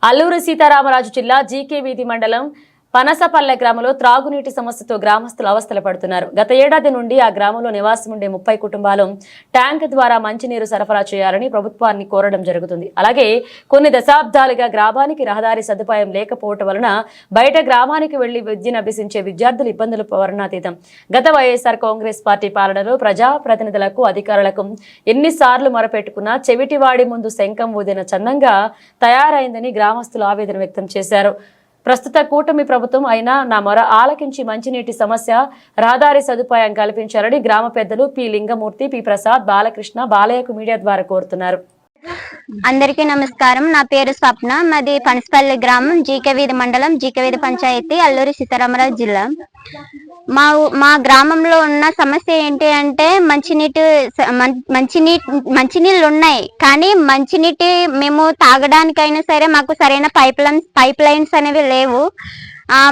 అల్లూరి సీతారామరాజు జిల్లా జీకే వీధి మండలం పనసపల్లె గ్రామంలో త్రాగునీటి సమస్యతో గ్రామస్తులు అవస్థలు పడుతున్నారు. గత ఏడాది నుండి ఆ గ్రామంలో నివాసం ఉండే 30 కుటుంబాలు ట్యాంక్ ద్వారా మంచినీరు సరఫరా చేయాలని ప్రభుత్వాన్ని కోరడం జరుగుతుంది. అలాగే కొన్ని దశాబ్దాలుగా గ్రామానికి రహదారి సదుపాయం లేకపోవడం వలన బయట గ్రామానికి వెళ్లి విద్యను అభ్యసించే విద్యార్థులు ఇబ్బందులు వర్ణాతీతం. గత వైఎస్ఆర్ కాంగ్రెస్ పార్టీ పాలనలో ప్రజాప్రతినిధులకు అధికారులకు ఎన్నిసార్లు మొరపెట్టుకున్నా చెవిటివాడి ముందు శంఖం ఊదిన చందంగా తయారైందని గ్రామస్తులు ఆవేదన వ్యక్తం చేశారు. ప్రస్తుత కూటమి ప్రభుత్వం అయినా నా మొర ఆలకించి మంచినీటి సమస్య, రహదారి సదుపాయం కల్పించాలని గ్రామ పెద్దలు పి లింగమూర్తి, పి ప్రసాద్, బాలకృష్ణ, బాలయ్యకు మీడియా ద్వారా కోరుతున్నారు. అందరికీ నమస్కారం. నా పేరు స్వప్న. మాది పనసపల్లి గ్రామం, జీకే వీధి మండలం, జీకే వీధి పంచాయతీ, అల్లూరి సీతారామరాజు జిల్లా. మా గ్రామంలో ఉన్న సమస్య ఏంటి అంటే మంచినీళ్ళు ఉన్నాయి, కానీ మంచినీటి మేము తాగడానికైనా సరే మాకు సరైన పైప్ లైన్స్ అనేవి లేవు.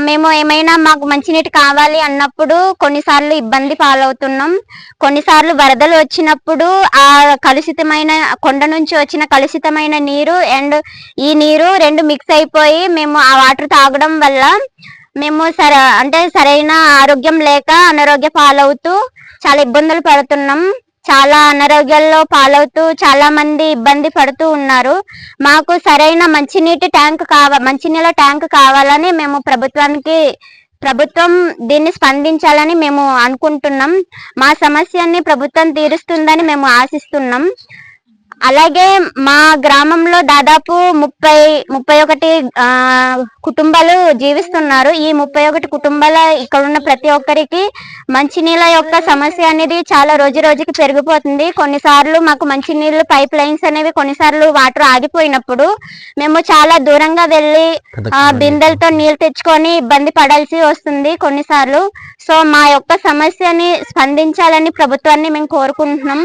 మేము ఏమైనా మాకు మంచినీటి కావాలి అన్నప్పుడు కొన్నిసార్లు ఇబ్బంది పాలవుతున్నాం. కొన్నిసార్లు వరదలు వచ్చినప్పుడు ఆ కలుషితమైన కొండ నుంచి వచ్చిన కలుషితమైన నీరు అండ్ ఈ నీరు రెండు మిక్స్ అయిపోయి మేము ఆ వాటర్ తాగడం వల్ల మేము సరైన ఆరోగ్యం లేక అనారోగ్య పాలవుతూ చాలా ఇబ్బందులు పడుతున్నాం. చాలా అనారోగ్యాల్లో పాలవుతూ చాలా మంది ఇబ్బంది పడుతూ ఉన్నారు. మాకు సరైన మంచినీళ్ళ ట్యాంక్ కావాలని మేము ప్రభుత్వం దీన్ని స్పందించాలని మేము అనుకుంటున్నాం. మా సమస్యని ప్రభుత్వం తీరుస్తుందని మేము ఆశిస్తున్నాం. అలాగే మా గ్రామంలో దాదాపు 31 కుటుంబాలు జీవిస్తున్నారు. ఈ 31 కుటుంబాల ఇక్కడ ఉన్న ప్రతి ఒక్కరికి మంచినీళ్ళ యొక్క సమస్య అనేది చాలా రోజుకి పెరిగిపోతుంది. కొన్నిసార్లు మాకు మంచినీళ్ళు పైప్ లైన్స్ అనేవి కొన్నిసార్లు వాటర్ ఆగిపోయినప్పుడు మేము చాలా దూరంగా వెళ్ళి బిందెలతో నీళ్ళు తెచ్చుకొని ఇబ్బంది పడాల్సి వస్తుంది కొన్నిసార్లు. సో మా యొక్క సమస్యని స్పందించాలని ప్రభుత్వాన్ని మేము కోరుకుంటున్నాం.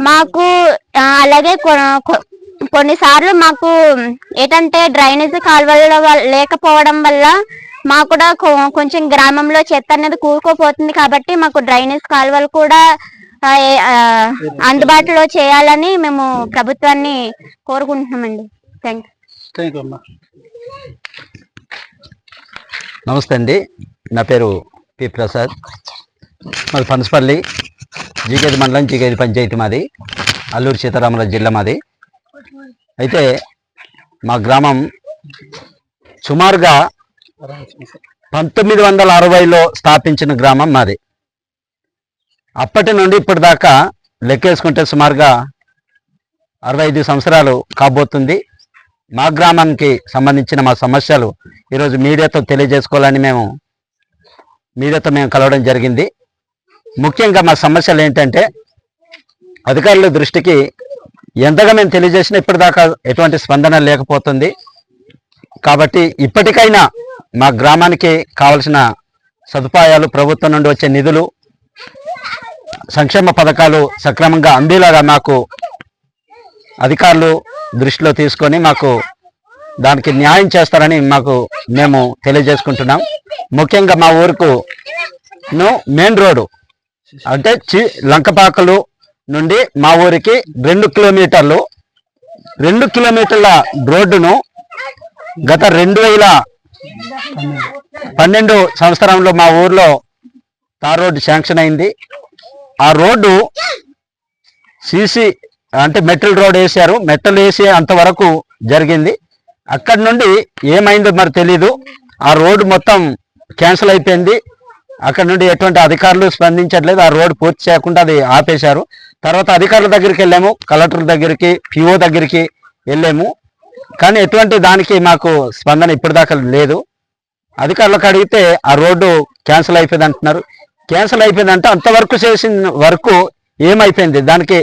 మాకు అలాగే కొన్నిసార్లు మాకు ఏంటంటే డ్రైనేజ్ కాలువలు లేకపోవడం వల్ల మాకు కూడా కొంచెం గ్రామంలో చెత్త అనేది కూరుకోపోతుంది. కాబట్టి మాకు డ్రైనేజ్ కాలువలు కూడా అందుబాటులో చేయాలని మేము ప్రభుత్వాన్ని కోరుకుంటున్నామండి. Thank you. నమస్తే అండి, నా పేరు పి ప్రసాద్. మాది పనసపల్లి, జీకేది మండలం, జీకేది పంచాయతీ మాది, అల్లూరి సీతారామరాజు జిల్లా మాది. అయితే మా గ్రామం సుమారుగా 1960లో స్థాపించిన గ్రామం మాది. అప్పటి నుండి ఇప్పటిదాకా లెక్కేసుకుంటే సుమారుగా 65 సంవత్సరాలు కాబోతుంది. మా గ్రామానికి సంబంధించిన మా సమస్యలు ఈరోజు మీడియాతో తెలియజేసుకోవాలని మీడియాతో మేము కలవడం జరిగింది. ముఖ్యంగా మా సమస్యలు ఏంటంటే అధికారుల దృష్టికి ఎంతగా మేము తెలియజేసినా ఇప్పటిదాకా ఎటువంటి స్పందన లేకపోతుంది. కాబట్టి ఇప్పటికైనా మా గ్రామానికి కావలసిన సదుపాయాలు, ప్రభుత్వం నుండి వచ్చే నిధులు, సంక్షేమ పథకాలు సక్రమంగా అందేలాగా మాకు అధికారులు దృష్టిలో తీసుకొని మాకు దానికి న్యాయం చేస్తారని మేము తెలియజేసుకుంటున్నాం. ముఖ్యంగా మా ఊరుకు మెయిన్ రోడ్డు అంటే లంకపాకలు నుండి మా ఊరికి 2 కిలోమీటర్ల రోడ్డును గత 2012 సంవత్సరంలో మా ఊర్లో తార్ రోడ్డు శాంక్షన్ అయింది. ఆ రోడ్డు సీసీ అంటే మెటల్ రోడ్ వేసారు. మెటల్ వేసి అంతవరకు జరిగింది. అక్కడి నుండి ఏమైందో మరి తెలీదు. ఆ రోడ్డు మొత్తం క్యాన్సిల్ అయిపోయింది. అక్కడ నుండి ఎటువంటి అధికారులు స్పందించట్లేదు. ఆ రోడ్డు పూర్తి చేయకుండా అది ఆపేశారు. తర్వాత అధికారుల దగ్గరికి వెళ్ళాము, కలెక్టర్ దగ్గరికి, పిఓ దగ్గరికి వెళ్ళాము. కానీ ఎటువంటి దానికి మాకు స్పందన ఇప్పటిదాకా లేదు. అధికారులకు అడిగితే ఆ రోడ్డు క్యాన్సిల్ అయిపోయింది అంటున్నారు. క్యాన్సిల్ అయిపోయిందంటే అంతవరకు చేసిన వరకు ఏమైపోయింది, దానికి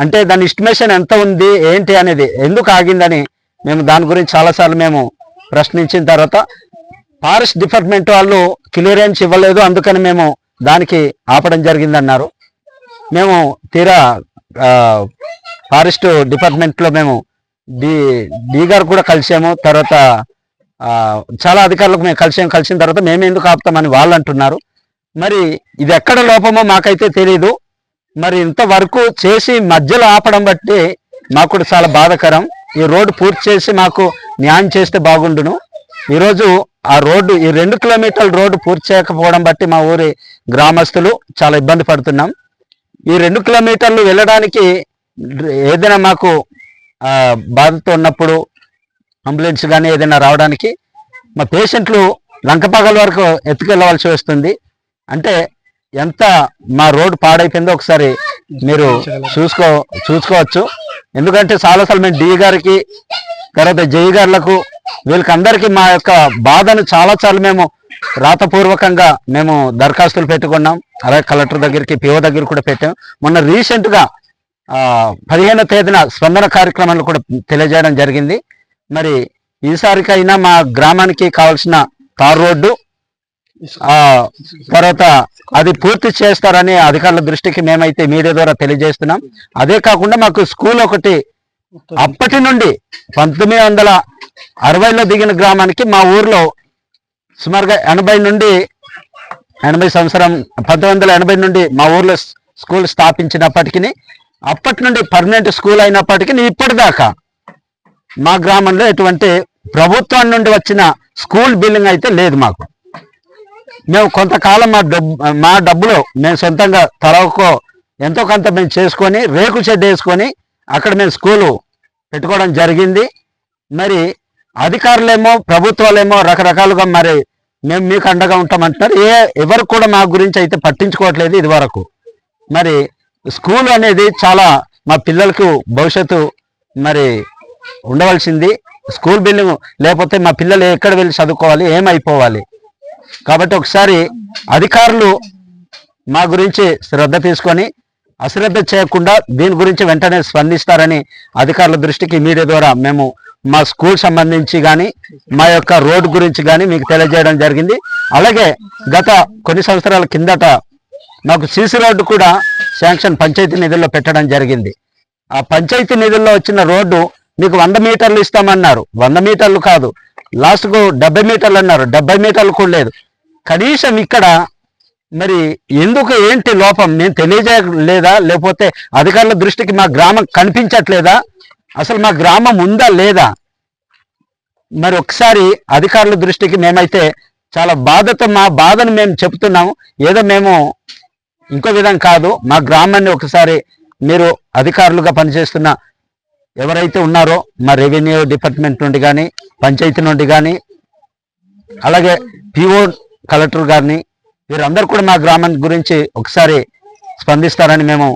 అంటే దాని ఎస్టిమేషన్ ఎంత ఉంది ఏంటి అనేది, ఎందుకు ఆగిందని మేము దాని గురించి చాలాసార్లు మేము ప్రశ్నించిన తర్వాత ఫారెస్ట్ డిపార్ట్మెంట్ వాళ్ళు క్లియరెన్స్ ఇవ్వలేదు, అందుకని మేము దానికి ఆపడం జరిగిందన్నారు. మేము తీరా ఫారెస్ట్ డిపార్ట్మెంట్లో మేము డి గారు కూడా కలిసాము. తర్వాత చాలా అధికారులకు మేము కలిసిన తర్వాత మేము ఎందుకు ఆపుతామని వాళ్ళు అంటున్నారు. మరి ఇది ఎక్కడ లోపమో మాకైతే తెలీదు. మరి ఇంతవరకు చేసి మధ్యలో ఆపడం బట్టి మాకు కూడా చాలా బాధాకరం. ఈ రోడ్డు పూర్తి చేసి మాకు న్యాయం చేస్తే బాగుండును. ఈరోజు ఆ రోడ్డు ఈ 2 కిలోమీటర్ల రోడ్డు పూర్తి చేయకపోవడం బట్టి మా ఊరి గ్రామస్తులు చాలా ఇబ్బంది పడుతున్నాం. ఈ 2 కిలోమీటర్లు వెళ్ళడానికి ఏదైనా మాకు బాధతో ఉన్నప్పుడు అంబులెన్స్ కానీ ఏదైనా రావడానికి మా పేషెంట్లు లంకపగల వరకు ఎత్తుకెళ్ళవలసి వస్తుంది. అంటే ఎంత మా రోడ్డు పాడైపోయిందో ఒకసారి మీరు చూసుకోవచ్చు. ఎందుకంటే చాలాసార్లు మేము డిఈ గారికి, తర్వాత జేఈ గారులకు, వీళ్ళకి అందరికీ మా యొక్క బాధను చాలాసార్లు మేము రాతపూర్వకంగా మేము దరఖాస్తులు పెట్టుకున్నాం. అలాగే కలెక్టర్ దగ్గరికి, పిఓ దగ్గర కూడా పెట్టాం. మొన్న రీసెంట్గా 15వ తేదీన స్పందన కార్యక్రమాలు కూడా తెలియజేయడం జరిగింది. మరి ఈసారికైనా మా గ్రామానికి కావాల్సిన తార్ రోడ్డు తర్వాత అది పూర్తి చేస్తారని అధికారుల దృష్టికి మేమైతే మీడియా ద్వారా తెలియజేస్తున్నాం. అదే కాకుండా మాకు స్కూల్ ఒకటి అప్పటి నుండి 1960లో దిగిన గ్రామానికి మా ఊర్లో సుమారుగా 1980 నుండి మా ఊర్లో స్కూల్ స్థాపించినప్పటికీ అప్పటి నుండి పర్మనెంట్ స్కూల్ అయినప్పటికీ ఇప్పటిదాకా మా గ్రామంలో ఎటువంటి ప్రభుత్వం నుండి వచ్చిన స్కూల్ బిల్డింగ్ అయితే లేదు. మాకు మేము కొంతకాలం మా డబ్బులో మేము సొంతంగా తరవకో ఎంతో కొంత మేము చేసుకొని రేకు షెడ్ వేసుకొని అక్కడ మేము స్కూలు పెట్టుకోవడం జరిగింది. మరి అధికారులేమో ప్రభుత్వాలేమో రకరకాలుగా మరి మేము మీకు అండగా ఉంటామంటున్నారు. ఎవరు కూడా మా గురించి అయితే పట్టించుకోవట్లేదు ఇది వరకు. మరి స్కూల్ అనేది చాలా మా పిల్లలకు భవిష్యత్తు మరి ఉండవలసింది. స్కూల్ బిల్డింగ్ లేకపోతే మా పిల్లలు ఎక్కడ వెళ్ళి చదువుకోవాలి, ఏమైపోవాలి. కాబట్టి ఒకసారి అధికారులు మా గురించి శ్రద్ధ తీసుకొని అశ్రద్ధ చేయకుండా దీని గురించి వెంటనే స్పందిస్తారని అధికారుల దృష్టికి మీడియా ద్వారా మేము మా స్కూల్ సంబంధించి కానీ మా యొక్క రోడ్డు గురించి కానీ మీకు తెలియజేయడం జరిగింది. అలాగే గత కొన్ని సంవత్సరాల కిందట మాకు సీసీ రోడ్డు కూడా శాంక్షన్ పంచాయతీ నిధుల్లో పెట్టడం జరిగింది. ఆ పంచాయతీ నిధుల్లో వచ్చిన రోడ్డు మీకు 100 మీటర్లు ఇస్తామన్నారు. 100 మీటర్లు కాదు, లాస్ట్కు 70 మీటర్లు అన్నారు. 70 మీటర్లు కూడా లేదు. కనీసం ఇక్కడ మరి ఎందుకు ఏంటి లోపం నేను తెలియజేయలేదా, లేకపోతే అధికారుల దృష్టికి మా గ్రామం కనిపించట్లేదా, అసలు మా గ్రామం ఉందా లేదా? మరి ఒకసారి అధికారుల దృష్టికి మేమైతే చాలా బాధతో మా బాధను మేము చెప్తున్నాము. ఏదో మేము ఇంకో విధం కాదు. మా గ్రామాన్ని ఒకసారి మీరు అధికారులుగా పనిచేస్తున్న ఎవరైతే ఉన్నారో మా రెవెన్యూ డిపార్ట్మెంట్ నుండి కానీ, పంచాయతీ నుండి కానీ, అలాగే పిఓ కలెక్టర్ గారిని, వీరందరూ కూడా మా గ్రామం గురించి ఒకసారి స్పందిస్తారని మేము